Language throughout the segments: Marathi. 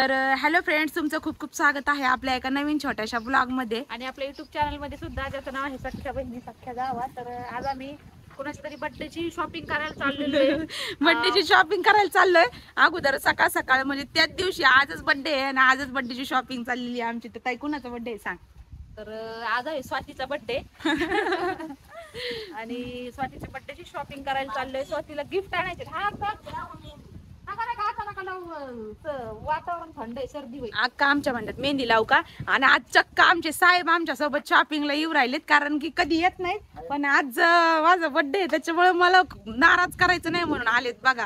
तर हॅलो फ्रेंड्स, तुमचं खूप खूप स्वागत आहे आपल्या एका नवीन छोट्याशा ब्लॉग मध्ये आणि आपल्या युट्यूब चॅनल मध्ये सुद्धा, ज्याचं नाव आहे सख्या बहिणी सख्या गावा. तर आज आम्ही कोणाची तरी बर्थडेची शॉपिंग करायला चाललेलो आहे. बर्थडेची शॉपिंग करायला चाललोय. अगोदर सकाळ सकाळ म्हणजे त्याच दिवशी आजच बर्थडे आहे आणि आजच बर्थडेची शॉपिंग चाललेली आहे आमची. तर ताई कुणाचा बर्थडे आहे सांग? तर आज आहे स्वातीचा बर्थडे आणि स्वातीच्या बर्थडेची शॉपिंग करायला चाललोय. स्वातीला गिफ्ट आणायचे. वातावरण थंड आहे, सर्दी होईल. अक्का आमच्या म्हणतात मेहंदी लावू का, आणि आज चक्का आमचे साहेब आमच्या सोबत शॉपिंगला येऊ राहिलेत, कारण की कधी येत नाहीत. पण आज माझा बर्थडे आहे त्याच्यामुळे मला नाराज करायचं नाही म्हणून आलेत बघा.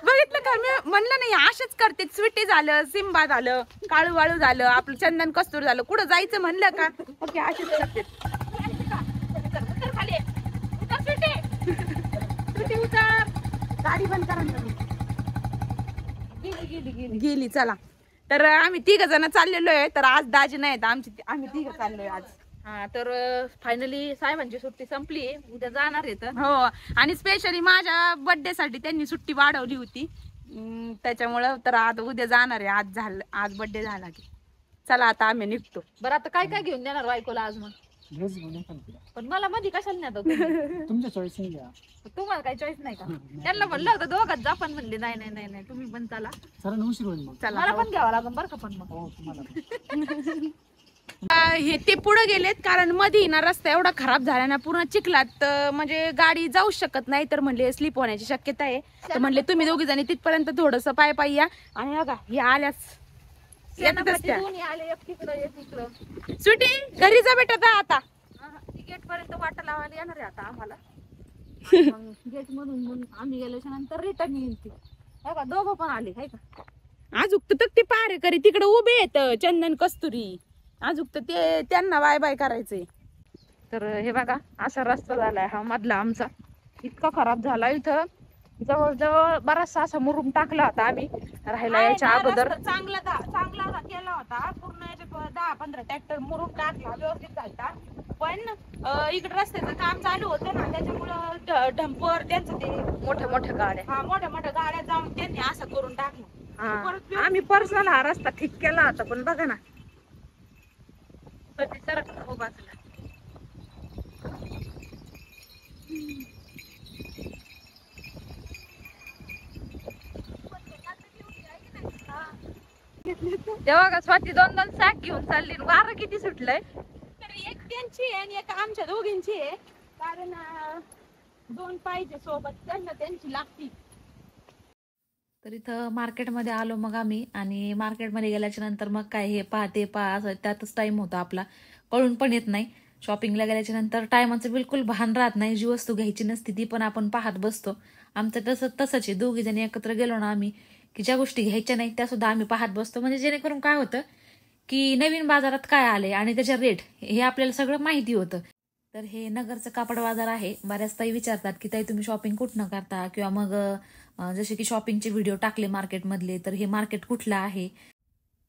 बघितलं का, मी म्हणलं नाही असेच करते. स्वीटी झालं, सिम्बा झालं, काळू वाळू झालं, आपलं चंदन कस्तूर झालं, कुठं जायचं म्हणलं का ओके असेच करते. गाडी बंद करा. गेली. चला, तर आम्ही तिघ जण चाललेलो आहे. तर आज दाजी नाहीत आमची, आम्ही तिघ चाललोय आज. हा, तर फायनली साहेबांची सुट्टी संपली, उद्या जाणार आहे. तर हो, आणि स्पेशली माझ्या बर्थडे साठी त्यांनी सुट्टी वाढवली होती, त्याच्यामुळं तर आता उद्या जाणार आहे. आज झालं, आज बर्थडे झाला की चला आता आम्ही निघतो. बरं, आता काय काय घेऊन देणार बायकोला आज? मग पण मला मध्ये कशाला नाही तुमच्या चॉईस घ्या. तुम्हाला काही चॉईस नाही का? त्यांना म्हणलं होतं दोघात जा, पण म्हणले नाही नाही नाही नाही, तुम्ही पण चला. सर उशीर होईल मग. चला, मला पण घ्यावं लागेल बरं का. पण मग हो तुम्हाला हे ते पुढे गेलेत, कारण मध्ये ना रस्ता एवढा खराब झाला ना, पूर्ण चिखलात, म्हणजे गाडी जाऊ शकत नाही. तर म्हणले स्लिप होण्याची शक्यता आहे. तर म्हणले तुम्ही दोघी जणी तिथपर्यंत थोडस पाय पाय या. आणि बघा हे आल्यास दोन्ही आले, एक तिकडं एक इकडं. सुटी घरी जा बेटा जा आता. गेट पर्यंत वाटा लावायला येणार आहे आता आम्हाला. गेट मधून आम्ही गेल्याच्या नंतर रिटर्न येईल ती. बघा दोघं पण आले आहे का. अजूक तर ते पारे करी तिकडे उभे आहेत चंदन कस्तुरी. अजूक तर ते त्यांना बाय बाय करायचंय. तर हे बघा असा रस्ता झालाय हा मधला आमचा. इतका खराब झाला, इथं जवळजवळ बराचसा असा मुरुम टाकला होता आम्ही राहायला यायच्या अगोदर. चांगला केला होता पूर्ण. 10-15 ट्रॅक्टर मुरुम टाकला, व्यवस्थित झालता. पण इकडे रस्त्याचं काम चालू होतं ना, त्याच्यामुळं डंपर त्यांचं ते मोठ्या मोठ्या गाड्या, हा मोठ्या मोठ्या गाड्या जाऊन त्यांनी असं करून टाकलं. आम्ही पर्सनल हा रस्ता ठीक केला होता, पण बघा ना बाजूला. तेव्हा का स्वाती 2-2 सॅक घेऊन चालली. वारं किती सुटलंय. तर एक त्यांची आहे आणि एक आमच्या दोघींची आहे, कारण 2 पाहिजे सोबत, त्यांना त्यांची लागती. तर इथं मार्केटमध्ये आलो मग आम्ही, आणि मार्केटमध्ये गेल्याच्या नंतर मग काय हे पहा ते पहा असं त्यातच टाइम होता आपला, कळून पण येत नाही. शॉपिंगला गेल्याच्या नंतर टायमाचं बिलकुल भान राहत नाही. जी वस्तू घ्यायची नसती ती पण आपण पाहत बसतो. आमचं तसंच आहे. दोघी जणी एकत्र गेलो ना आम्ही, की ज्या गोष्टी घ्यायच्या नाही त्या सुद्धा आम्ही पाहत बसतो. म्हणजे जेणेकरून काय होतं की नवीन बाजारात काय आले आणि त्याच्या रेट हे आपल्याला सगळं माहिती होतं. तर हे नगरचं कापड बाजार आहे. बऱ्याच ताई विचारतात की ताई तुम्ही शॉपिंग कुठनं करता, किंवा मग जसे की शॉपिंगचे व्हिडिओ टाकले मार्केटमधले, तर हे मार्केट कुठलं आहे.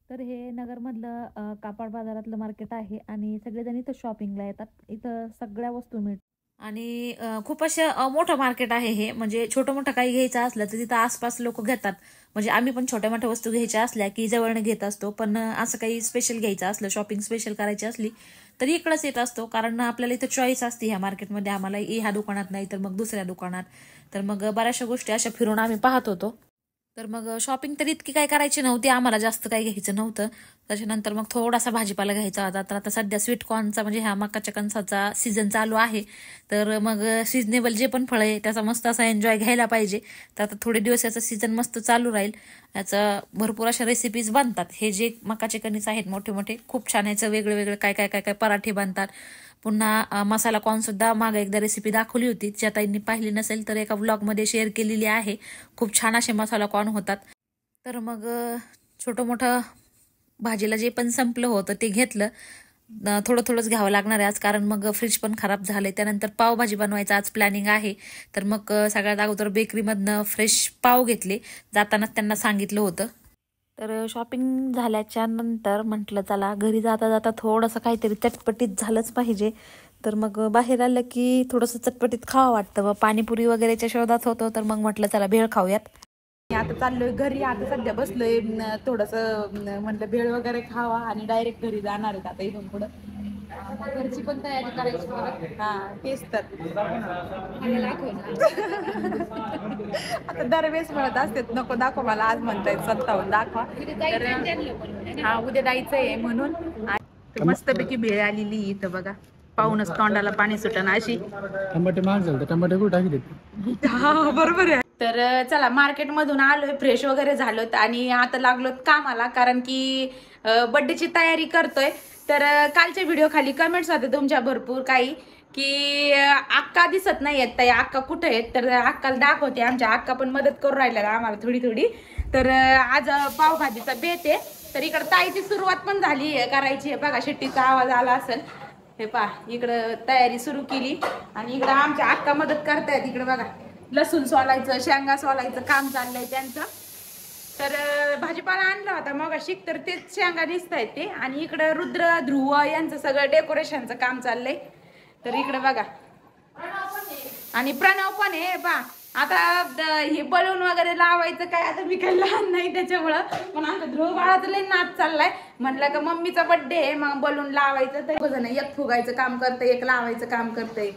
तर हे नगरमधलं कापड बाजारातलं मार्केट आहे, आणि सगळेजण इथं शॉपिंगला येतात. इथं सगळ्या वस्तू मिळतात, आणि खूप असं मोठं मार्केट आहे हे. म्हणजे छोटं मोठं काही घ्यायचं असलं तर तिथं आसपास लोक घेतात. म्हणजे आम्ही पण छोट्या मोठ्या वस्तू घ्यायच्या असल्या की जवळनं घेत असतो, पण असं काही स्पेशल घ्यायचं असलं, शॉपिंग स्पेशल करायची असली तर इकडंच येत असतो. कारण आपल्याला इथं चॉईस असते ह्या मार्केटमध्ये, आम्हाला ह्या दुकानात नाही तर मग दुसऱ्या दुकानात. तर मग बऱ्याचशा गोष्टी अशा फिरून आम्ही पाहत होतो. तर मग शॉपिंग तर इतकी काय करायची नव्हती, आम्हाला जास्त काही घ्यायचं नव्हतं. त्याच्यानंतर मग थोडासा भाजीपाला घ्यायचा होता. तर आता सध्या स्वीटकॉर्नचा म्हणजे ह्या मकाच्या कणसाचा सीझन चालू आहे. तर मग सिजनेबल जे पण फळ आहे त्याचा मस्त असा एन्जॉय घ्यायला पाहिजे. तर आता थोडे दिवस याचा सीझन मस्त चालू राहील. याचा भरपूर अशा रेसिपीज बनतात. हे जे मकाचे कणीस आहेत मोठे मोठे, खूप छान याचं वेगळे वेगळे काय काय काय काय पराठे बनतात. पुन्हा मसाला कॉर्न सुद्धा मागे एकदा रेसिपी दाखवली होती, ज्या ताईंनी पाहिली नसेल तर एका व्लॉगमध्ये शेअर केलेली आहे. खूप छान असे मसाला कॉर्न होतात. तर मग छोटं मोठं भाजीला जे पण संपलं होतं ते घेतलं. थोडं थोडंच घ्यावं लागणार आहे आज, कारण मग फ्रीज पण खराब झालंय. त्यानंतर पावभाजी बनवायचं आज प्लॅनिंग आहे. तर मग सगळ्यात अगोदर बेकरीमधनं फ्रेश पाव घेतले, जातानाच त्यांना सांगितलं होतं. तर शॉपिंग झाल्याच्या नंतर म्हटलं चला घरी जाता जाता थोडंसं काहीतरी चटपटीत झालंच पाहिजे. तर मग बाहेर आलं की थोडंसं चटपटीत खावं वाटतं. व पाणीपुरी वगैरेच्या शोधात होतो, तर मग म्हटलं चला भेळ खाऊयात. आता चाललोय घरी. आता सध्या बसलोय थोडंसं म्हणलं भेळ वगैरे खावा आणि डायरेक्ट घरी जाणार आहेत आता इथून पुढं. घरची पण तयारी करायची मला. हा तेच तर आता दरवेळेस म्हणत असते नको दाखव मला, आज म्हणतायत स्वतःहून दाखवा. हा उद्या जायचंय म्हणून. मस्तपैकी भेळ आलेली इथं बघा, पाहूनच तोंडाला पाणी सुटणं अशी. टमाटे महाग झाले, टमाटे कुठे टाकले? हा बरोबर आहे. तर चला मार्केट मधून आलोय, फ्रेश वगैरे झालोत आणि आता लागलो कामाला, कारण की बर्थडेची तयारी करतोय. तर कालच्या व्हिडिओ खाली कमेंट्स होते तुमच्या भरपूर काही की अक्का दिसत नाही आहेत ताई, अक्का कुठे आहेत. तर अक्काला दाखवते, आमच्या अक्का पण मदत करून राहिल्या आम्हाला थोडी थोडी. तर आज पावभाजीचा बेत आहे. तर इकडं ताईची सुरुवात पण झाली करायची आहे बघा, शिट्टीचा आवाज आला असेल. हे पहा इकडं तयारी सुरू केली आणि इकडं आमच्या अक्का मदत करतायत. इकडं बघा लसूण सोलायचं, शेंगा सोलायचं काम चाललंय त्यांचं. तर भाजीपाला आणला होता मग शिक, तर तेच शेंगा दिसतायत ते. आणि इकडं रुद्र ध्रुव यांचं सगळं डेकोरेशनचं काम चाललंय. तर इकडं बघा आणि प्रणव पण आहे बा. आता हे बलून वगैरे लावायचं काय, आता मी काही लहान नाही त्याच्यामुळं, पण आमच्या ध्रुव बाळाचा लई नाच चाललाय. म्हटलं का मम्मीचा बर्थडे आहे मग बलून लावायचं. तर जण एक फुगायचं काम करतंय, एक लावायचं काम करतंय.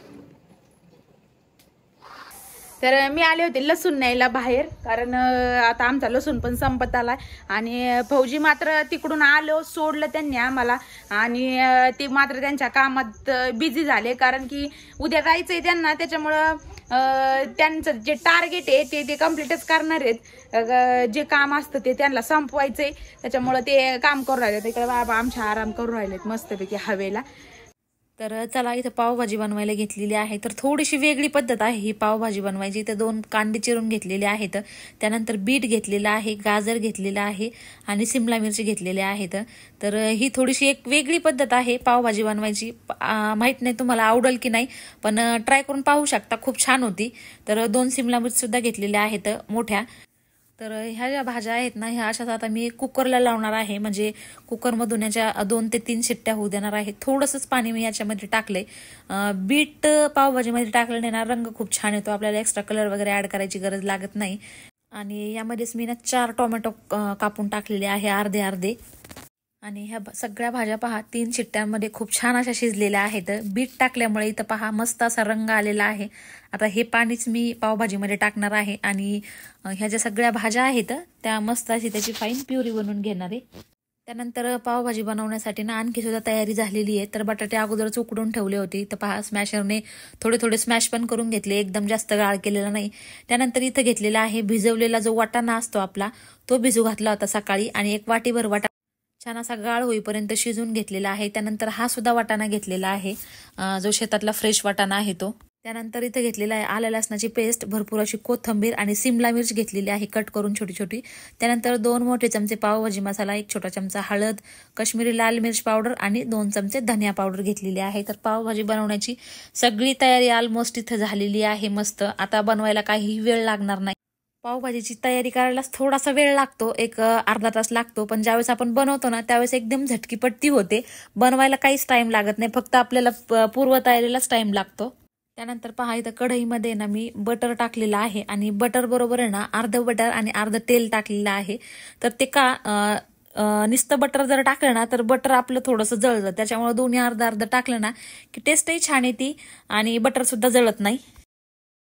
तर मी आले होते लसूण न्यायला बाहेर, कारण आता आमचा लसूण पण संपत आलाय. आणि फौजी मात्र तिकडून आलो, सोडलं त्यांनी आम्हाला आणि ते मात्र त्यांच्या कामात बिझी झाले, कारण की उद्या जायचंय त्यांना. त्याच्यामुळं त्यांचं जे टार्गेट आहे ते कम्प्लीटच करणार आहेत. जे काम असतं ते त्यांना संपवायचंय, त्याच्यामुळं ते काम करून राहिले. तिकडे बाबा आमच्या आराम करून राहिलेत मस्तपैकी हवेला. तर चला इथं पावभाजी बनवायला घेतलेली आहे. तर थोडीशी वेगळी पद्धत आहे ही पावभाजी बनवायची. इथं 2 कांदे चिरून घेतलेले आहेत, त्यानंतर बीट घेतलेलं आहे, गाजर घेतलेलं आहे आणि सिमला मिरची घेतलेले आहेत. तर ही थोडीशी एक वेगळी पद्धत आहे पावभाजी बनवायची. माहित नाही तुम्हाला आवडेल की नाही, पण ट्राय करून पाहू शकता, खूप छान होती. तर 2 सिमला मिरची सुद्धा घेतलेल्या आहेत मोठ्या. तर ह्या ज्या भाज्या आहेत ना, ह्या अशाच आता मी कुकरला लावणार आहे. म्हणजे कुकरमधून याच्या 2 ते 3 शिट्ट्या होऊ देणार आहे. थोडंसंच पाणी मी याच्यामध्ये टाकलंय. बीट पावभाजीमध्ये टाकल्याने ना रंग खूप छान येतो, आपल्याला एक्स्ट्रा कलर वगैरे ऍड करायची गरज लागत नाही. आणि यामध्येच मी ना 4 टोमॅटो कापून टाकलेले आहे, अर्धे अर्धे. आणि ह्या सगळ्या भाज्या पहा 3 शिट्ट्यांमध्ये खूप छान अशा शिजलेल्या आहेत. बीट टाकल्यामुळे इथं पहा मस्त असा रंग आलेला आहे. आता हे पाणीच मी पावभाजीमध्ये टाकणार आहे आणि ह्या ज्या सगळ्या भाज्या आहेत त्या मस्त अशी त्याची फाईन प्युरी बनवून घेणार आहे. त्यानंतर पावभाजी बनवण्यासाठी ना आणखी सुद्धा तयारी झालेली आहे. तर बटाटे अगोदरच उकडून ठेवले होते. तर पहा स्मॅशरने थोडे थोडे स्मॅश पण करून घेतले, एकदम जास्त गाळ केलेला नाही. त्यानंतर इथं घेतलेला आहे भिजवलेला जो वाटाणा असतो आपला, तो भिजू घातला होता सकाळी आणि 1 वाटीभर वाटाणा छान असा गाळ होईपर्यंत शिजून घेतलेला आहे. त्यानंतर हा सुद्धा वाटाणा घेतलेला आहे, जो शेतातला फ्रेश वाटाणा आहे तो. त्यानंतर इथे घेतलेला आहे आलं लसणाची पेस्ट, भरपूर अशी कोथिंबीर आणि सिमला मिर्च घेतलेली आहे कट करून छोटी छोटी. त्यानंतर 2 मोठे चमचे पावभाजी मसाला, 1 छोटा चमचा हळद, काश्मीरी लाल मिर्च पावडर आणि 2 चमचे धनिया पावडर घेतलेली आहे. तर पावभाजी बनवण्याची सगळी तयारी ऑलमोस्ट इथं झालेली आहे मस्त. आता बनवायला काही वेळ लागणार नाही. पावभाजीची तयारी करायलाच थोडासा वेळ लागतो, 1 अर्धा तास लागतो. पण ज्यावेळेस आपण बनवतो ना त्यावेळेस एकदम झटकीपट्टी होते, बनवायला काहीच टाइम लागत नाही, फक्त आपल्याला पूर्व तयारीलाच टाइम लागतो. त्यानंतर पहा इथं कढईमध्ये ना मी बटर टाकलेलं आहे आणि बटर बरोबर आहे ना अर्धं बटर आणि अर्धं तेल टाकलेलं आहे. तर ते का नुसतं बटर जर टाकलं ना तर बटर आपलं थोडंसं जळतं, त्याच्यामुळे दोन्ही अर्ध अर्ध टाकलं ना की टेस्टही छान येते आणि बटर सुद्धा जळत नाही.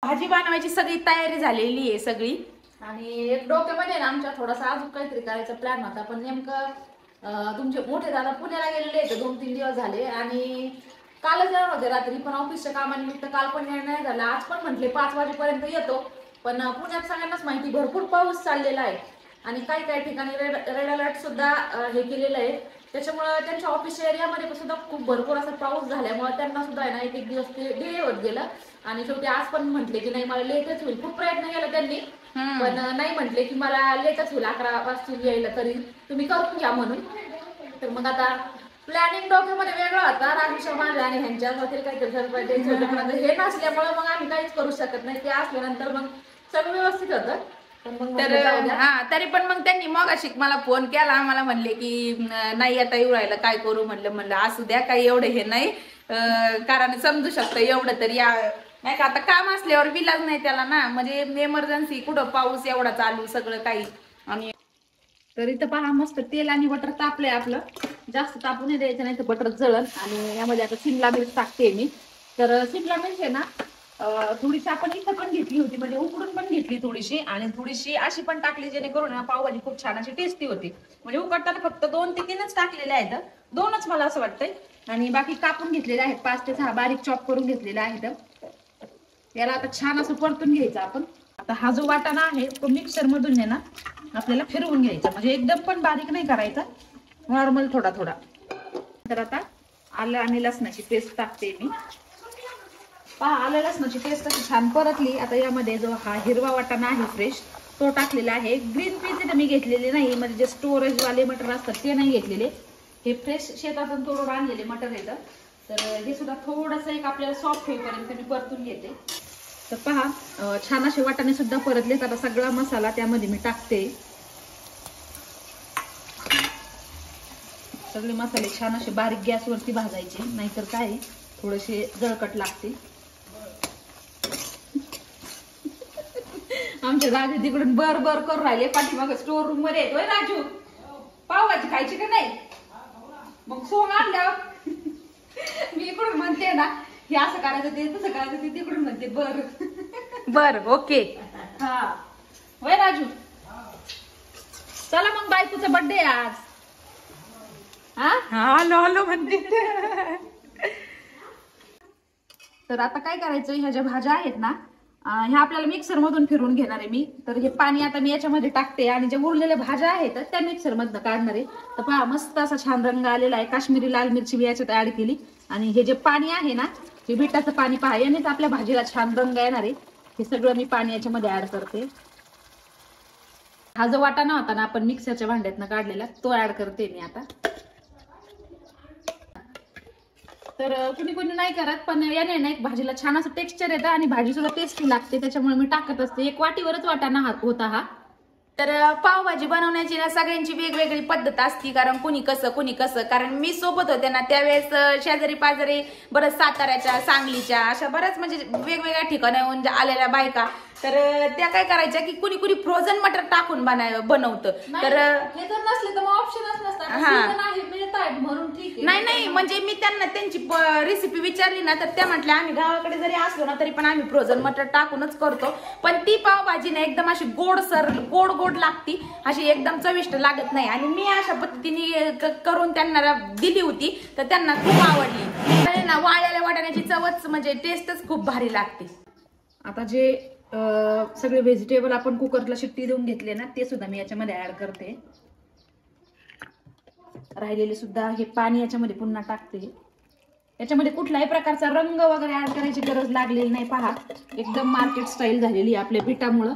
भाजी बनवायची सगळी तयारी झालेली आहे सगळी. आणि एक डोक्यामध्ये ना आमच्या थोडासा अजून काहीतरी करायचा प्लॅन होता, पण नेमकं तुमचे मोठे दादा पुण्याला गेलेले आहेत 2-3 दिवस झाले आणि कालच येणार होते रात्री, पण ऑफिसच्या कामानिमित्त काल पण नाही झालं. आज पण म्हटले 5 वाजेपर्यंत येतो, पण पुण्यात सगळ्यांनाच माहिती भरपूर पाऊस चाललेला आहे आणि काही काही ठिकाणी रेड अलर्ट सुद्धा हे केलेलं आहे. त्याच्यामुळे त्यांच्या ऑफिसच्या एरियामध्ये सुद्धा खूप भरपूर असा पाऊस झाल्यामुळे त्यांना सुद्धा आहे ना 1 दिवस ते डिले होत गेलं. आणि शेवटी आज पण म्हटले की नाही मला लेटच होईल, खूप प्रयत्न केला त्यांनी पण नाही, म्हटले की मला लेटच होईल 11 वाजता यायला, तरी तुम्ही करून घ्या म्हणून. तर मग आता प्लॅनिंग डोक्यामध्ये वेगळा होता राजेशा माझ्या आणि ह्यांच्या काहीतरी सरप्राईज द्यायचं होतं, पण हे नसल्यामुळे मग आम्ही काहीच करू शकत नाही. ते असल्यानंतर मग सगळं व्यवस्थित होतं. तर हा तरी पण मग त्यांनी मगाशी मला फोन केला, मला म्हणले की नाही आता येऊ राहिलं काय करू. म्हणलं असू द्या, काही एवढं हे नाही, कारण समजू शकतं एवढं तरी नाही का आता काम असल्यावर विलाज नाही त्याला ना, म्हणजे एमर्जन्सी कुठं पाऊस एवढा चालू सगळं काही. आणि तर इथं पहा मस्त तेल आणि बटर तापलंय आपलं, जास्त तापू नाही द्यायचं नाही तर बटर जळल. आणि यामध्ये आता शिमला मिरच टाकते मी. तर शिमला मिरच आहे ना थोडीशी आपण इथं पण घेतली होती, म्हणजे उकडून पण घेतली थोडीशी आणि थोडीशी अशी पण टाकली, जेणेकरून ना पावभाजी खूप छान अशी टेस्टी होती. म्हणजे उकडताना फक्त 2 ते 3च टाकलेले आहेत, 2च मला असं वाटतंय. आणि बाकी कापून घेतलेले आहेत 5 ते 6 बारीक चॉप करून घेतलेले आहेत. याला आता छान असं परतून घ्यायचं आपण. आता हा जो वाटाणा आहे तो मिक्सर मधून आहे ना आपल्याला फिरवून घ्यायचा, म्हणजे एकदम पण बारीक नाही करायचा, नॉर्मल थोडा थोडा. तर आता आलं आणि लसणाची पेस्ट टाकते मी. पहा आलं लसणाची पेस्ट अशी छान परतली. आता यामध्ये जो हा हिरवा वाटाणा आहे फ्रेश तो टाकलेला आहे. ग्रीन पीस इथे मी घेतलेले नाही, म्हणजे जे स्टोरेज वाले मटर असतात ते नाही घेतलेले, हे फ्रेश शेतातून तोडून आणलेले मटर येतं. तर हे सुद्धा थोडंसं एक आपल्याला सॉफ्ट होईपर्यंत मी परतून घेते. तर पहा छान असे वाटाणे सुद्धा परतलेत. आता सगळा मसाला त्यामध्ये मी टाकते. सगळे मसाले छान असे बारीक गॅसवरती भाजायचे, नाहीतर काय थोडेसे जळकट लागते. आमच्या राजू तिकडून बर बर करून राहिले पाठीमागे स्टोर रूम मध्ये येतोय. राजू पावभाजी खायची का नाही? मग सोंग आणल्यावर मी इकडून म्हणते ना हे असं करायचं ते तसं करायचं, ते तिकडून म्हणते बर बर ओके. हा वय राजू चला मग बायकोचा बर्थडे आज. हा आलो म्हणते. तर आता काय करायचं, ह्या ज्या भाज्या आहेत ना ह्या आपल्याला मिक्सर मधून फिरून घेणार आहे मी. तर हे पाणी आता मी याच्यामध्ये टाकते आणि ज्या उरलेल्या भाज्या आहेत त्या मिक्सर मधनं काढणार आहे. तर पहा मस्त असा छान रंग आलेला आहे. काश्मीरी लाल मिरची मी याच्यात ऍड केली आणि हे जे पाणी आहे ना हे बिटाचं पाणी पहा, यानेच आपल्या भाजीला छान रंग येणार आहे. हे सगळं मी पाणी याच्यामध्ये ऍड करते. हा जो वाटाणा होता ना आपण मिक्सरच्या भांड्यातनं काढलेला तो ऍड करते मी आता. तर कुणी कुणी नाही करत, पण याने ना एक भाजीला छान असं टेक्स्चर येतं आणि भाजी सुद्धा टेस्टी लागते, त्याच्यामुळे मी टाकत असते. 1 वाटीवरच वाटाणा होता हा. तर पावभाजी बनवण्याची ना सगळ्यांची वेगवेगळी पद्धत असती, कारण कुणी कसं. कारण मी सोबत होते ना त्यावेळेस शेजारी पाजारी बरंच साताऱ्याच्या सांगलीच्या अशा बऱ्याच म्हणजे वेगवेगळ्या ठिकाणाहून आलेल्या बायका, तर त्या काय करायच्या की कुणी कुणी फ्रोझन मटर टाकून बनवतं. तर हे जर नसले तर मग ऑप्शनच नसतात म्हणून ठीक आहे. नाही म्हणजे मी त्यांना त्यांची रेसिपी विचारली ना तर त्या म्हटल्या आम्ही गावाकडे जरी असलो ना तरी पण आम्ही फ्रोझन मटर टाकूनच करतो. पण ती पावभाजी ना एकदम अशी गोड लागती, अशी एकदम चविष्ट लागत नाही. आणि मी अशा पद्धतीने करून त्यांना दिली होती तर त्यांना खूप आवडली ना. वाळलेल्या वाटाण्याची चवच म्हणजे टेस्टच खूप भारी लागते. आता जे सगळे व्हेजिटेबल आपण कुकरला शिट्टी देऊन घेतले ना ते सुद्धा मी याच्यामध्ये ऍड करते. राहिलेले सुद्धा हे पाणी याच्यामध्ये पुन्हा टाकते. याच्यामध्ये कुठल्याही प्रकारचा रंग वगैरे ऍड करायची गरज लागलेली नाही. पहा एकदम मार्केट स्टाईल झालेली आपल्या पिठामुळं.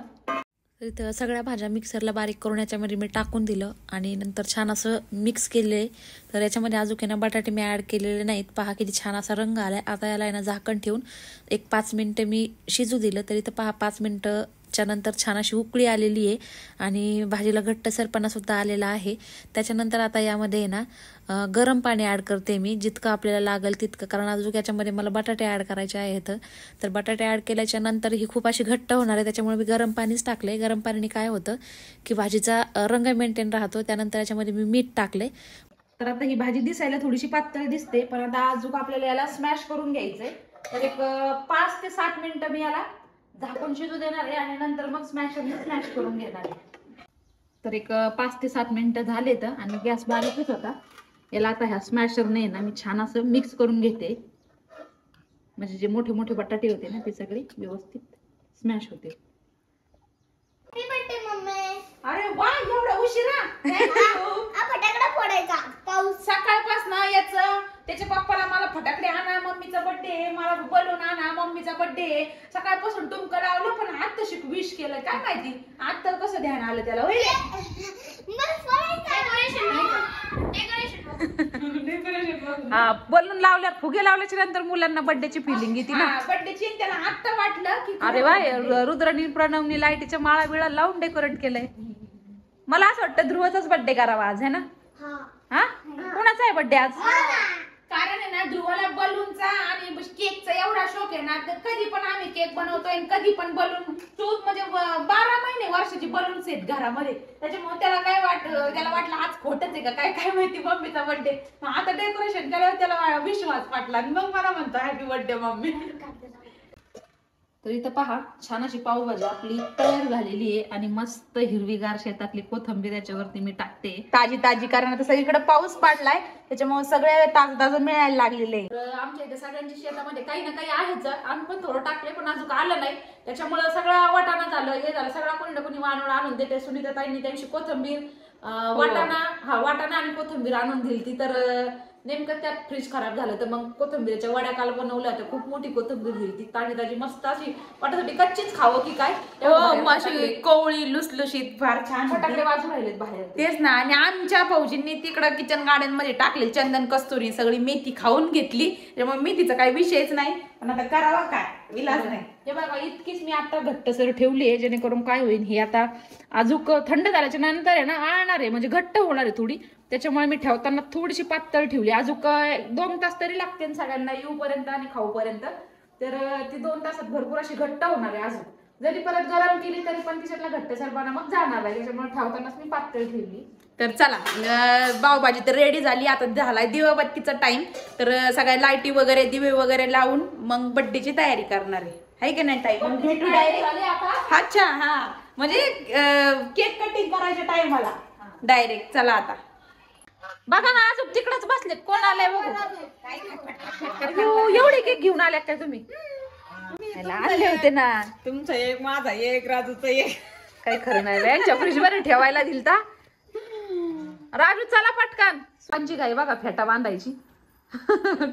तर सगळ्या भाज्या मिक्सरला बारीक करून याच्यामध्ये मी टाकून दिलं आणि नंतर छान असं मिक्स केले. तर याच्यामध्ये अजून बटाटे मी ॲड केलेले नाहीत. पहा किती छान असा रंग आलाय. आता याला ना झाकण ठेवून 5 मिनिटं मी शिजू दिलं. तरी तर पहा 5 मिनिटंच्या नंतर छान अशी उकळी आलेली आहे आणि भाजीला घट्टसरपणा सुद्धा आलेला आहे. त्याच्यानंतर आता यामध्ये ना गरम पाणी ॲड करते मी, जितकं आपल्याला लागेल तितकं, कारण अजून याच्यामध्ये मला बटाटे ॲड करायचे आहेत. तर बटाटे ॲड केल्याच्या नंतर ही खूप अशी घट्ट होणार आहे, त्याच्यामुळे मी गरम पाणीच टाकले. गरम पाण्याने काय होतं की भाजीचा रंग मेंटेन राहतो. त्यानंतर याच्यामध्ये मी मीठ टाकले. तर आता ही भाजी दिसायला थोडीशी पातळ दिसते, पण आता अजून आपल्याला याला स्मॅश करून घ्यायचंय. तर 5 ते 7 मिनिटं मी याला झाकून शिजू देणार आहे आणि नंतर मग स्मॅश करून घेणार आहे. तर 5 ते 7 मिनिटं झाले तर आणि गॅस बारीकच होता. याला आता ह्या स्मॅशरने ना मी छान असं मिक्स करून घेते, म्हणजे जे मोठे मोठे बटाटे होते ना ते सगळे व्यवस्थित स्मॅश होते. अरे वा एवढा उशिरा फटाकडा फोडायचा पाऊस सकाळपासून याचं त्याच्या पप्पाला मला फटाकडे आणा, मम्मीचा बर्थडे, मला बलून आणा, मम्मीचा बर्थडे. सकाळपासून टुमकं लावलं पण आता शिक विश केलं काय माहिती आता कसं ध्यान आलं त्याला. हा बलून लावल्यावर फुगे लावल्याच्या नंतर मुलांना बर्थडेची फिलिंग येते ना. बर्थडेची त्याला आता वाटलं की अरे वा रुद्रनी प्रणवनी लाईटीच्या माळा बिळा लावून डेकोरेट केलंय. मला असं वाटतं ध्रुवचाच बर्थडे करावा आज है ना. हा कुणाचा आहे बर्थडे आज? कारण ना ध्रुवाला बलूनचा आणि केकचा एवढा शौक आहे ना, तर कधी पण आम्ही केक बनवतोय आणि कधी पण बलून म्हणजे 12 महिने वर्षाची बलून सेट घरामध्ये. त्याच्यामुळे त्याला वाटलं आज खोटच आहे का काय काय माहिती मम्मीचा बर्थडे. आता डेकोरेशन केल्यावर त्याला विश्वास वाटला आणि मग मला म्हणतो हॅपी बर्थडे मम्मी. तर इथं पहा छान अशी पावभाजी आपली तयार झालेली आहे आणि मस्त हिरवीगार शेतातली कोथिंबीर याच्यावरती मी टाकते ताजी ताजी, कारण आता सगळीकडे पाऊस पडलाय त्याच्यामुळे सगळे ताजं मिळायला लागलेले. आमच्या इथे सगळ्यांच्या शेतामध्ये काही ना काही आहेच. आम्ही पण थोडं टाकले पण अजून आलं नाही, त्याच्यामुळे सगळं वाटाणा झालं हे झालं सगळं कोणी ना कोणी आणून देते. सुनीता ताईंनी त्यांची कोथिंबीर वाटाणा आणि कोथिंबीर आणून दिली. तर नेमकं त्यात फ्रीज खराब झालं तर मग कोथिंबीरच्या वड्या काल बनवल्या होत्या. खूप मोठी कोथिंबीर दिली, ताजी ताजी मस्त अशी वाटत कच्चीच खावं की काय. कोवळी लुसलुशीत फार छान फटाकडे वाजून राहिलेत बाहेर. तेच ना. आणि आमच्या भाऊजींनी तिकडं किचन गार्डन मध्ये टाकले चंदन कस्तुरी, सगळी मेथी खाऊन घेतली. त्यामुळे मेथीचा काही विषयच नाही, पण आता करावा काय विलाज नाही. हे बघा इतकीच मी आता घट्टसर ठेवली आहे जेणेकरून काय होईल हे आता अजून थंड झाल्याच्या नंतर आहे ना आळणार आहे, म्हणजे घट्ट होणार आहे थोडी. त्याच्यामुळे मी ठेवताना थोडीशी पातळ ठेवली. अजून 2 तास तरी लागते सगळ्यांना येऊपर्यंत आणि खाऊपर्यंत. तर ती 2 तासात भरपूर अशी घट्ट होणार आहे. अजून जरी परत गरम केली तरी पण तिच्यातला घट्टसरपणा मग जाणार आहे, त्याच्यामुळे ठेवतानाच मी पातळ ठेवली. तर चला पावभाजी तर रेडी झाली. आता झालाय दिवाबत्तीचा टाइम. तर सगळ्या लाईटी वगैरे दिवे वगैरे लावून मग बर्थडेची तयारी करणार आहे की नाही टाइम. मग भेटू डायरेक्ट. अच्छा हा, म्हणजे केक कटिंग करायच्या टाइमाला डायरेक्ट. चला आता बघा ना अजून तिकडच बसलेत, कोण आलंय बघू. एवढे केक घेऊन आल्या काय तुम्ही? आणले होते ना. तुमचा एक, माझा एक, राजूचा एक. काही खरं नाही यांच्या फ्रीज मध्ये ठेवायला दिलता. राजू चला पटकन. स्वांची गाई बघा फेटा बांधायची.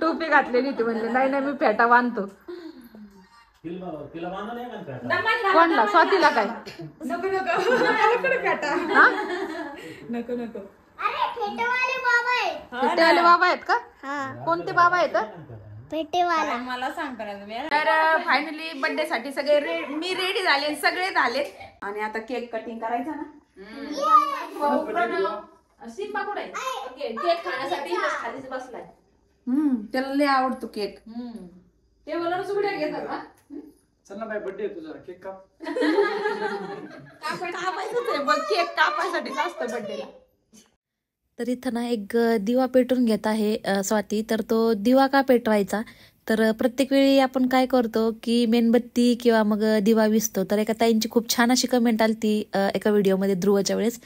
टोपी घातलेली होती, म्हणले नाही मी फेटा बांधतो. कोणला स्वातीला काय नको नको. फेटेवाले बाबा आहे. फेटेवाले बाबा आहेत का? कोणते बाबा आहेत? फेटेवाला. मला सांगता ना तुम्ही. तर फायनली बर्थडे साठी सगळे मी रेडी झाले, सगळे झाले. आणि आता केक कटिंग करायचा ना. सिम्बा कुठे केक खाण्यासाठी खालीच बसलाय. त्याला लय आवडतो केक. टेबलवर सुगड्या घेतात ना. चल ना बाई बर्थडे तुझा केक काप. कापायचंच आहे बघ, केक कापायसाठी असतं बर्थडेला. तर इथं ना एक दिवा पेटून घेत आहे स्वाती. तर तो दिवा का पेटवायचा, तर प्रत्येक वेळी आपण काय करतो की मेणबत्ती किंवा मग दिवा विसतो. तर एका ताईंची खूप छान अशी कमेंट आली ती एका व्हिडिओमध्ये ध्रुवच्या वेळेस,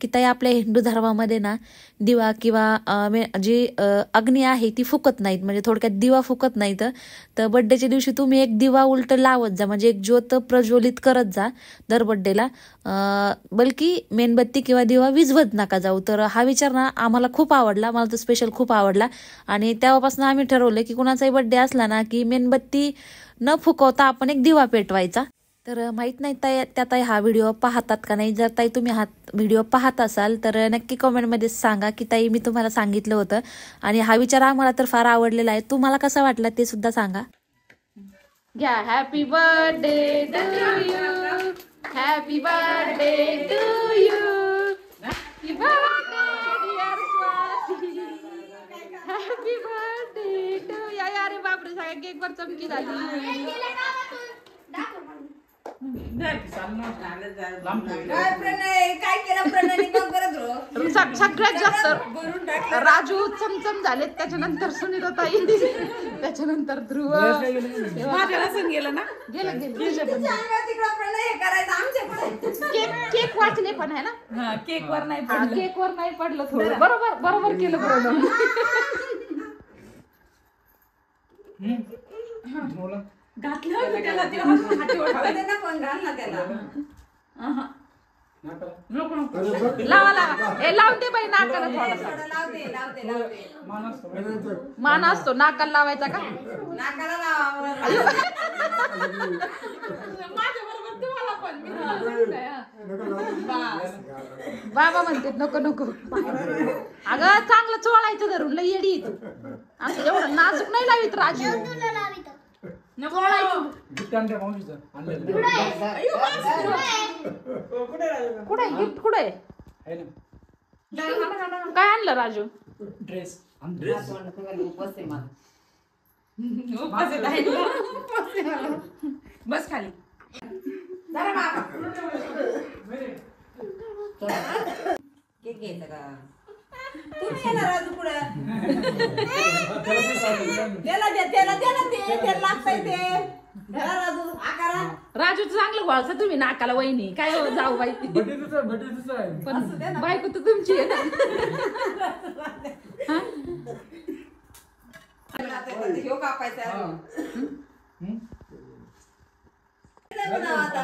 की ताई आपल्या हिंदू धर्मामध्ये ना दिवा किंवा जी अग्नी आहे ती फुकत नाहीत, म्हणजे थोडक्यात दिवा फुकत नाहीत. तर बड्डेच्या दिवशी तुम्ही एक दिवा उलट लावत जा, म्हणजे एक ज्योत प्रज्वलित करत जा दर बड्डेला. बल्कि मेणबत्ती किंवा दिवा विझवत नका जाऊ. तर हा विचार ना आम्हाला खूप आवडला, मला तर स्पेशल खूप आवडला. आणि तेव्हापासून आम्ही ठरवलं की कुणाचाही बड्डे असला ना की मेणबत्ती न फुकवता आपण एक दिवा पेटवायचा. तर माहित नाही त्या ताई हा व्हिडिओ पाहतात का नाही. जर ताई तुम्ही हा व्हिडिओ पाहत असाल तर नक्की कमेंटमध्ये सांगा की ताई मी तुम्हाला सांगितलं होतं आणि हा विचार आम्हाला तर फार आवडलेला आहे. तुम्हाला कसा वाटला ते सुद्धा सांगा. घ्या happy birthday to you, happy birthday to you, happy birthday dear Swati, happy birthday to you. अरे बापरे सगळ्या केक वर चमकी झाली. काय केलं प्रणय सगळ्यात जास्त राजू चमचम झाले, त्याच्यानंतर सुनीता ताई, त्याच्यानंतर ध्रुव. माझ्या गेलं ना. गेलं प्रणय करायचं आमच्या केक वाचले पण आहे ना. केक वर नाही केक वर नाही पडलं थोडं. बरोबर केलं बरोबर. घातलं होतं त्याला, तिला पण घाल ना त्याला. लावा ए लावते बाई नाकाला थोडासा. मान असतो नाकाला लावायचा का? नाकाला लावा. माझ्या बरोबर तुम्हाला पण बाबा म्हणते नको नको. अगं चांगलं चोळायचं धरून लई येडी तू. असं एवढं नाजूक नाही लावित राजू. कुठे गिफ्ट कुठे काय आणलं राजू? ड्रेस. उपवास आहे मला. उपवास आहे ताईला. उपवास आहे मला. बस खाली जरा बाबा. केक घ्यायचा का तुम्ही येणार राजू पुढे त्याला दे ना ते त्याला लागतंय ते घरा राजू आकारा. राजूचं चांगलं वळसा तुम्ही नाकाला वहिनी काय हो, जाऊ बाई बड्डे तुझा आहे. पण बायको तर तुमची आहे ना. ह्यो कापायचा हा. आता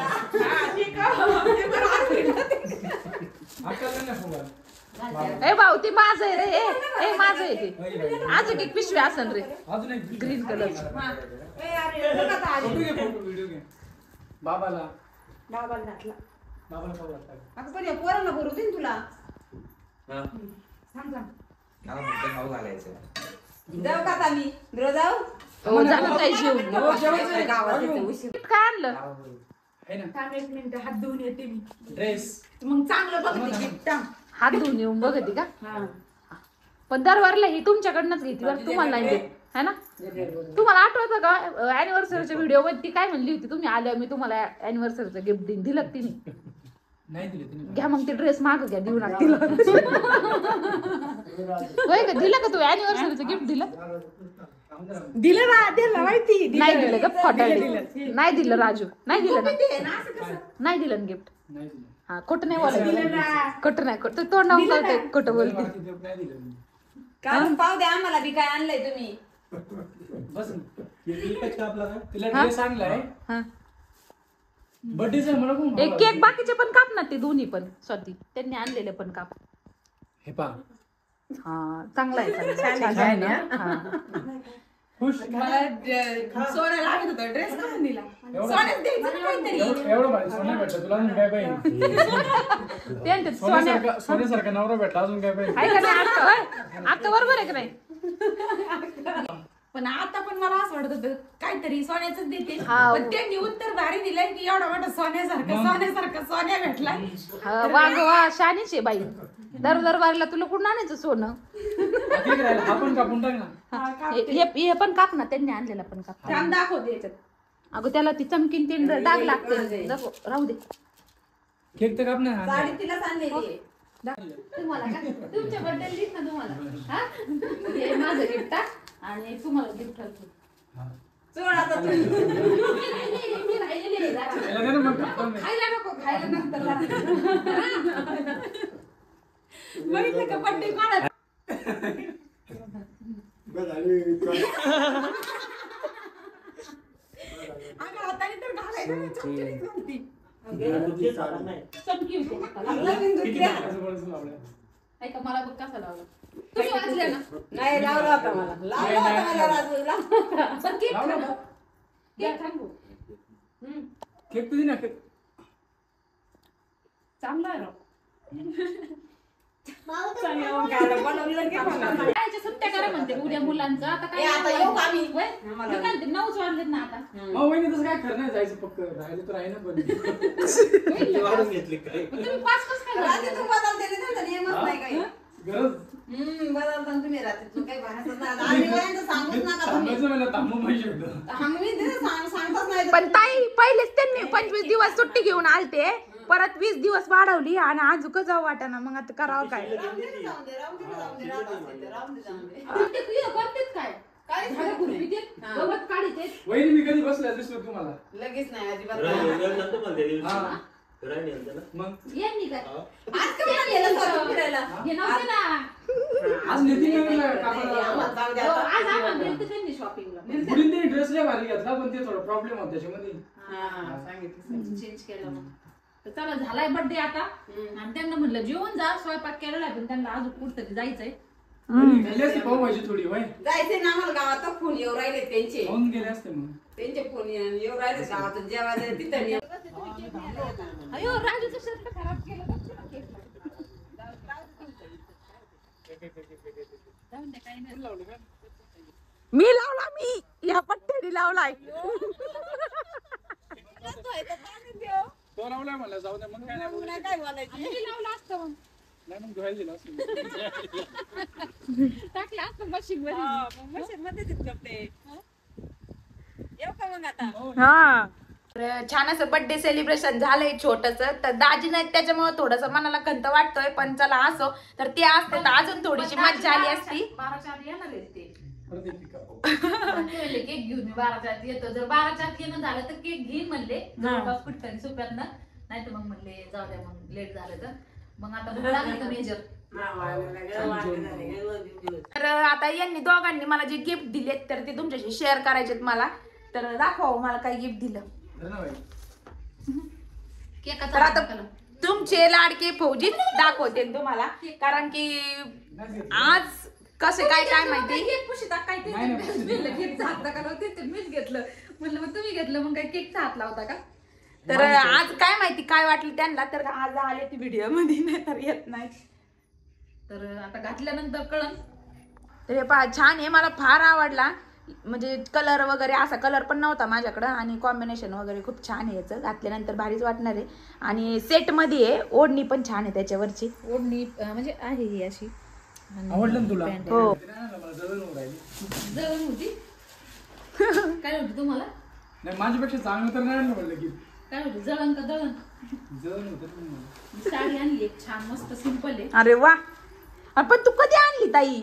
अक्काला नाही फुगा. ए भाऊ ती माझं आहे रे ए माझं आहे ते अजून एक पिशवी असन रे अजून एक ग्रीन कलर. फोटो घे, फोटो व्हिडिओ घे. बाबाला बाबाला घातला खाऊ घातला. आता पण या पोरांना भरू दे ना तुला. सांग खाऊ घालायचं. जाऊ का आता मी द्रो जाऊ हो झालं काय जेवण गावात येते उशीर. काय आणलं है ना थांब एक मिनिट हात धुवून येते मी. ड्रेस. मग चांगलं बघते गिफ्ट. हात धुवून येऊन बघते का पण दरवारला ही तुमच्याकडनंच घेतली बरं तुम्हाला नाही देत है ना. तुम्हाला आठवतं का अॅनिव्हर्सरीच्या व्हिडिओ मध्ये ती काय म्हणली होती तुम्ही आल्यावर मी तुम्हाला अॅनिव्हर्सरीचं गिफ्ट देईन दिलं का तिने. नाही दिले तिने. घ्या मग ते ड्रेस माग घ्या देऊ नका तिला. होय का दिलं का तू अॅनिव्हर्सरीचं गिफ्ट दिलं दिलं ना त्याला माहिती नाही दिलं का खोटारडी नाही दिलं राजू नाही दिलं ना नाही दिलं गिफ्ट नाही दिले. हा खोटं नाही बोलायचं खोटं नाही खोटं तोंडावून कळतंय खोटं बोलते. नाही दिलं. कारण पाहू द्या आम्हाला बी काय आणलंय तुम्ही. बस तिला ड्रेस आणलाय हा बर्थडेचा मला कोण एक केक बाकीचे पण काप ना ते दोन्ही पण स्वाती त्यांनी आणलेले पण काप. हे पा हा चांगला आहे छान आहे ना हा. खुश. मला सोनं लागत होतं ड्रेस का दिला सोन्याच द्यायचं ना काहीतरी. एवढं भारी सोनं भेटलं तुला अजून काय पाहिजे. त्यांचे सोन्या सोन्यासारखा नवरा भेटला अजून काय पाहिजे. आहे का नाही अक्का होय? अक्का बरोबर आहे का नाही. पण आता पण मला असं वाटत होतं काहीतरी सोन्याच देते हाव. पण त्यांनी उत्तर भारी दिलंय की एवढा मोठा सोन्यासारखा सोन्या भेटला. हा, वाग वा शानीच आहे बाई दरबारला तुला कुठून आणायचं सोनं. ठीक राहिला. हा पण कापून टाक ना. हे पण काप ना त्यांनी आणलेला पण काप. थांब दाखवते याच्यात. अगं त्याला ती चमकीन तीन डाग लागते नको, राहू दे. केक तर काप ना. साडी तिलाच आणलेली आहे. तुम्हाला का तुमच्या बर्थडे दिस ना तुम्हाला हा हे माझं गिफ्ट आणि तुम्हाला गिफ्ट चोळ आता तू. याला दे ना मग कापून दे. खायला नको खायला नंतर बघितलं का बड्डे कोणाचा. अगं हाताने तर घालायचं नाही, चमचमीत घालती. चमकी होते हाताला. नवीन धुतल्या. असं बोलायचं लावलं. ऐका मला बघ कसा लावला तुम्ही वाचले ना नाही लावला होता मला. लावला होता मला राजूला. पण केक लावला थांबव. का? केक थांबव. केक तर दे ना. केक चांगला आहे राव. बनवलं की मला. शाळेच्या सुट्ट्या करा म्हणते उद्या मुलांचं आता काय ए, आता येऊ का आम्ही? होय? आम्हाला- मी काय म्हणते, 9च वाजलेत ना आता मग वहिनी तसं काय खरं नाही जायचं पक्क राहिलं तर आहे ना पण. वाढून घेतली काय. मग तुम्ही 5 कसं काय रात्री झाले? तू बदलते नाही तर नियमच नाही काही. गरज बदलता तुम्ही रात्री काही बाहेरच नाही. आम्ही वयांचं सांगूच नका तुम्ही. सांगायचं मला थांबू पाहिजे होतं. आम्ही ते सांगताच नाही. पण ताई पहिलेच त्यांनी 25 दिवस सुट्टी घेऊन आलते परत 20 दिवस वाढवली आणि आजूक जाऊ वाटाना मग आता करावं काय. राहून दे, राहून दे, राहून दे, राहून दे, राहत असते ते, राहून दे, जाऊन दे. करतेत की, करतेत काय काय झाडं खुरपीतेत, हा. गवत काढीतेत. वहिनी मी कधी बसल्या दिसलो तुम्हाला. लगेच नाही अजिबात राणी नाही. येणार नव्हतं मला त्या दिवशी. हा. राणी येणार ना. मग यांनी काय आज का मला गेलं स्वतः फिरायला? हे नव्हते ना आज नितीन नवीन नाही, कापड आम्हाला जाऊ दे हो, आता. आज आम्हाला गेलते त्यांनी शॉपिंगला मुलींनी त्यांनी ड्रेस लय भारी घेतला पण ते थोडा प्रॉब्लेम होता त्याच्यामध्ये. हा, सांगितलं. चेंज केलं मग तर चला झालाय बर्थडे आता आणि त्यांना म्हणलं जेवण जा स्वयंपाक केलेला आहे पण त्यांना अजून कुठतरी जायचंय. वहिनी खाल्ली असते पाव भाजी थोडी वय जायचे ना आम्हाला गावात फोन येऊ राहिले त्यांचे. खाऊन गेले असते मग. त्यांचे फोन येऊ राहिले गावातून जेवायला तिथं नाही. अयो राजूचं शर्ट खराब केलं मी लावला मी या पट्ट्याने लावलाय. तो लावलाय मला जाऊ दे मग काय नाही बोलायचं. काय बोलायचं. लावलं असतं मग नाही मग धुवायला दिलं असं. टाकलं असतं मशीन मध्ये मशीन मध्ये कपडे येऊ का मग आता हा तर छान असं बर्थडे सेलिब्रेशन झालंय छोटस. तर दाजी नाही त्याच्यामुळे थोडस मनाला खंत वाटतोय, पण चला असो. तर ते असते तर अजून थोडीशी मज्जा आली असती. 12च्या आत येणार आहेत ते. परत एक पिका पाहू. ते म्हणले केक घेऊन मी 12च्या आत येतो. जर 12च्या आत येणं झालं तर केक घेईन म्हणले जवळपास कुठतरी सुप्यातनं. नाही तर मग म्हणले जाऊ द्या मग लेट झालं तर. मग आता भूक लागली का मेजर. तर आता यांनी दोघांनी मला जे गिफ्ट दिलेत तर ते तुमच्याशी शेअर करायचेत मला. तर दाखवा मला काय गिफ्ट दिलं. धर ना बाई. तर केकाचा आता तुमचे लाडके फौजी दाखवते तुम्हाला, कारण की नाहीच घेतलं. आज कसे काय माहिती. केक पुशीत काय ते नाही, नाही, म्हणलं केकचा हात नका लावू. ते मीच घेतलं म्हणलं मग तुम्ही घेतलं मग काय केकचा हात लावता का. तर आज काय माहिती काय वाटलं त्यांना. तर आज आले ती व्हिडिओ मध्ये, नाही तर येत नाही. तर आता घातल्यानंतर कळण. तर हे पहा छान आहे, मला फार आवडला. म्हणजे कलर वगैरे असा कलर पण नव्हता माझ्याकडं आणि कॉम्बिनेशन वगैरे खूप छान आहे याचं. घातल्यानंतर भारीच वाटणार आहे. आणि सेट मध्ये आहे, ओढणी पण छान आहे त्याच्यावरची. ओढणी म्हणजे आहे ही अशी. आवडलं ना तुला? हो. ते नाही ना मला जवळ होऊन राहिली. जळण होती. काय होती तुम्हाला. नाही माझ्यापेक्षा चांगलं तर नाही ना म्हणलं की काय होती जळण का दळण. जवळ होतं ना मला. साडी आणली एक छान मस्त सिंपल आहे. अरे वा. पण तू कधी आणली ताई.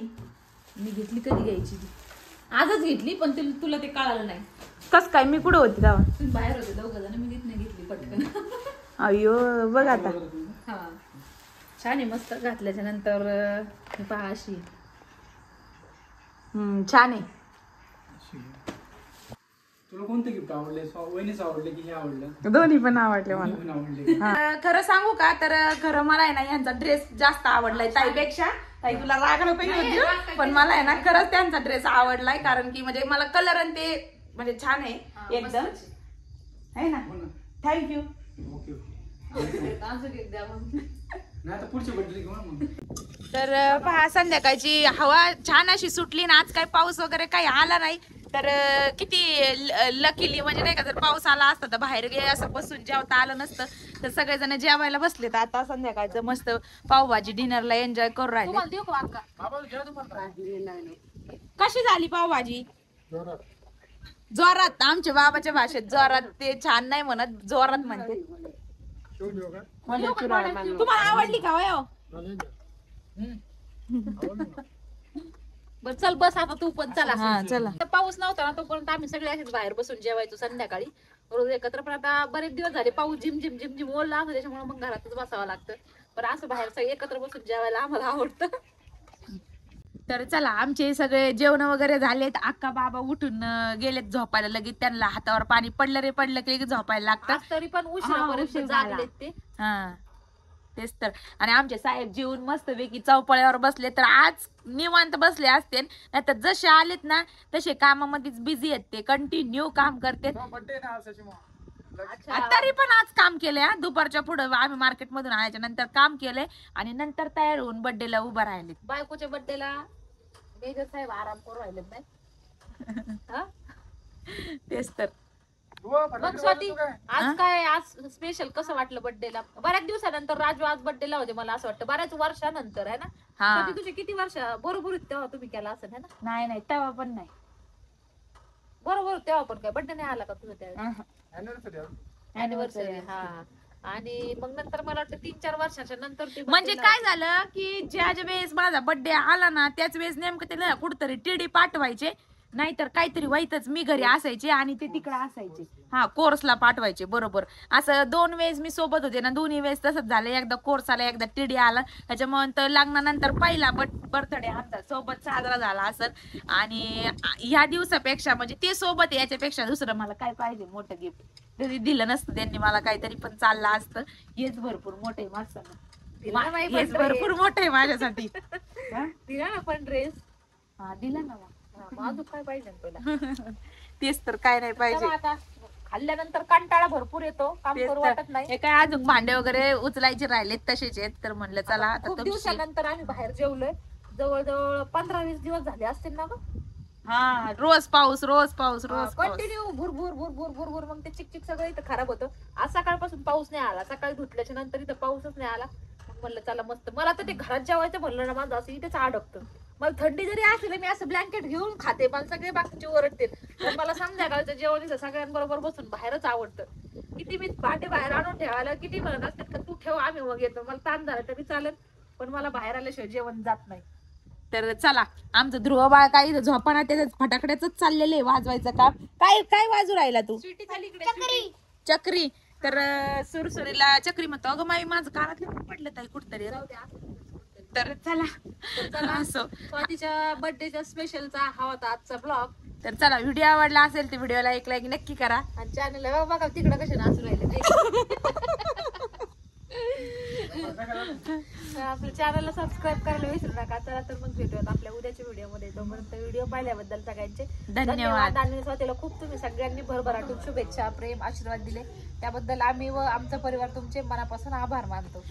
मी घेतली कधी घ्यायची ती. आजच घेतली पण तुला ते कळालं नाही. कस काय मी कुठं होती तेव्हा. तुम्ही बाहेर होते दोघं जण. मी तिथनं घेतली पटकन. अयो बघ आता. हा छान आहे मस्त. घातल्याच्या नंतर हे पहा अशी. छान आहे. तुला कोणतं गिफ्ट आवडले? वहिनीच आवडले की हे आवडलं? दोन्ही पण आवडले मला. पण आवडले. खरं सांगू का तर खरं मला आहे ना यांचा ड्रेस जास्त आवडलाय ताईपेक्षा. ताई तुला रागलं पाहिजे होती, पण मला आहे ना खरंच त्यांचा ड्रेस आवडलाय. कारण की म्हणजे मला कलर आणि ते म्हणजे छान आहे एकदम, आहे ना. थँक्यू. Okay okay. नाही आता पुढची बड्डे घेऊ ना मग. तर पहा संध्याकाळची हवा छान अशी सुटली ना. आज काही पाऊस वगैरे काही आला नाही. तर किती लकीली म्हणजे नाही का, जर पाऊस आला असता तर बाहेर गे असं बसून जेवता आलं नसतं. तर सगळेजण जेवायला बसले. तर आता संध्याकाळचं मस्त पावभाजी डिनरला एन्जॉय करू राहिले. कशी झाली पावभाजी. जोरात. आमच्या बाबाच्या भाषेत जोरात ते छान नाही म्हणत, जोरात म्हणते. तुम्हाला आवडली का वयो. बर चल बस आता तू पण चला. हा चला. तर पाऊस नव्हता ना तोपर्यंत आम्ही सगळे असेच बाहेर बसून जेवायचो संध्याकाळी रोज एकत्र. पण आता बरेच दिवस झाले पाऊस झिम झिम झिम झिम ओढला असं, त्याच्यामुळे मग घरातच बसावं लागतं. पण असं बाहेर सगळे एकत्र बसून जेवायला आम्हाला आवडतं. तर चला आमचे सगळे जेवण वगैरे झालेत. अक्का बाबा उठून गेलेत झोपायला. लगेच त्यांना हातावर पाणी पडलं रे पडलं की लगेच झोपायला लागतं. आज तरी पण उशिरापर्यंत उशीर झाला. जागलेत ते. हा तेच तर. आणि आमचे साहेब जेवून मस्तपैकी चौपाळ्यावर बसले. तर आज निवांत बसले असते, नाहीतर जसे आलेत ना तसे कामामध्येच बिझी आहेत. ते कंटिन्यू काम करते. बड्डे ना आज तरी पण आज काम केलंय. दुपारच्या पुढे आम्ही मार्केट मधून आल्याच्या नंतर काम केलंय आणि नंतर तयार होऊन बर्थडेला उभं राहिले. बायकोच्या बर्थडेला मेजर साहेब आराम करू राहिले नाही. तेच तर. मग स्वाती आज काय आज स्पेशल कसं वाटलं बर्थडेला. बऱ्याच दिवसानंतर राजू आज बर्थडेला होते. मला असं वाटतं बऱ्याच वर्षानंतर आहे ना. हा. स्वाती तुझे किती वर्ष बरोबर तेव्हा तुम्ही केला असं है ना. नाही तेव्हा पण नाही. बरोबर तेव्हा पण काय बर्थडे नाही आला का तुझा त्यावेळेस. अॅनिव्हर्सरी. हा. आणि मग नंतर मला वाटतं 3-4 वर्षाच्या नंतर ते म्हणजे birthday ला काय झालं की ज्या वेळेस माझा बर्थडे आला ना त्याच वेळेस नेमकं त्याला कुठतरी टीडी पाठवायचे, नाहीतर काहीतरी व्हायचंच. मी घरी असायचे आणि ते तिकडे असायचे. हा कोर्सला पाठवायचे बरोबर. असं 2 वेळेस मी सोबत होते ना. दोन्ही वेळेस तसंच झालं. एकदा कोर्स आला एकदा टीडी आला. त्याच्यामुळे लग्नानंतर पहिला बर्थडे आमचा सोबत साजरा झाला असेल. आणि ह्या दिवसापेक्षा म्हणजे ते सोबत याच्यापेक्षा दुसरं मला काय पाहिजे मोठं गिफ्ट. तरी दिलं नसतं त्यांनी मला काहीतरी पण चाललं असतं. हेच भरपूर मोठं आहे माझं. हेच भरपूर मोठं आहे माझ्यासाठी. दिला ना पण ड्रेस. हा दिला ना मग. अजून काय पाहिजे तुला. तेच तर. काय नाही पाहिजे. चला आता खाल्ल्यानंतर कंटाळा भरपूर येतो. काम तेच करू तर. वाटत नाही. हे काय अजून भांडे वगैरे उचलायचे राहिलेत तसेच आहेत. तर म्हणलं चला आता खूप तुमची. दिवसानंतर आम्ही बाहेर जेवलोय. जवळजवळ 15-20 दिवस झाले असतील ना ग. हा रोज पाऊस रोज पाऊस रोज पाऊस. कंटिन्यू भुरभुर भुरभुर भुरभुर. मग ते चिकचिक सगळं इथं खराब होतं. आज सकाळपासून पाऊस नाही आला. सकाळी धुतल्याच्या नंतर इथं पाऊसच नाही आला. मग म्हणलं चला मस्त. मला तर ते घरात जेवायचं म्हणलं ना माझं असं इथेच अडकतं. मला थंडी जरी असली मी असं ब्लँकेट घेऊन खाते. मला सगळे बाकीचे ओरडते. पण मला संध्याकाळचं जेवण इथं सगळ्यांबरोबर बसून बाहेरच आवडतं. किती मी भांडे बाहेर आणून ठेवायला किती म्हणत असतात का तू ठेव आम्ही मग येतो. मला ताण झाला तरी चालेल पण मला बाहेर आल्याशिवाय जेवण जात नाही. तर चला आमचं ध्रुव बाळ काही झोपाना त्याच फटाकड्याच चाललेलं आहे वाजवायचं काम. काय काय वाजू राहिला तू? चक्री. तर सुरसुरीला चक्री म्हणतो. अगं माई माझं कानातलं पडलं ताई कुठतरी. तर चला असं स्वातीच्या बर्थडेच्या स्पेशलचा हा होता आजचा ब्लॉग. तर चला व्हिडिओ आवडला असेल तर व्हिडिओला एक लाईक नक्की करा. आणि चॅनलला बघा तिकडे कसे नाचू राहिले. आपल्या चॅनलला सबस्क्राईब करायला विसरू नका. चला तर मग भेटूयात आपल्या उद्याच्या व्हिडिओमध्ये. तोपर्यंत व्हिडिओ पाहिल्याबद्दल सगळ्यांचे धन्यवाद. आणि स्वातीला खूप तुम्ही सगळ्यांनी भरभराटून शुभेच्छा प्रेम आशीर्वाद दिले त्याबद्दल आम्ही व आमचा परिवार तुमचे मनापासून आभार मानतो.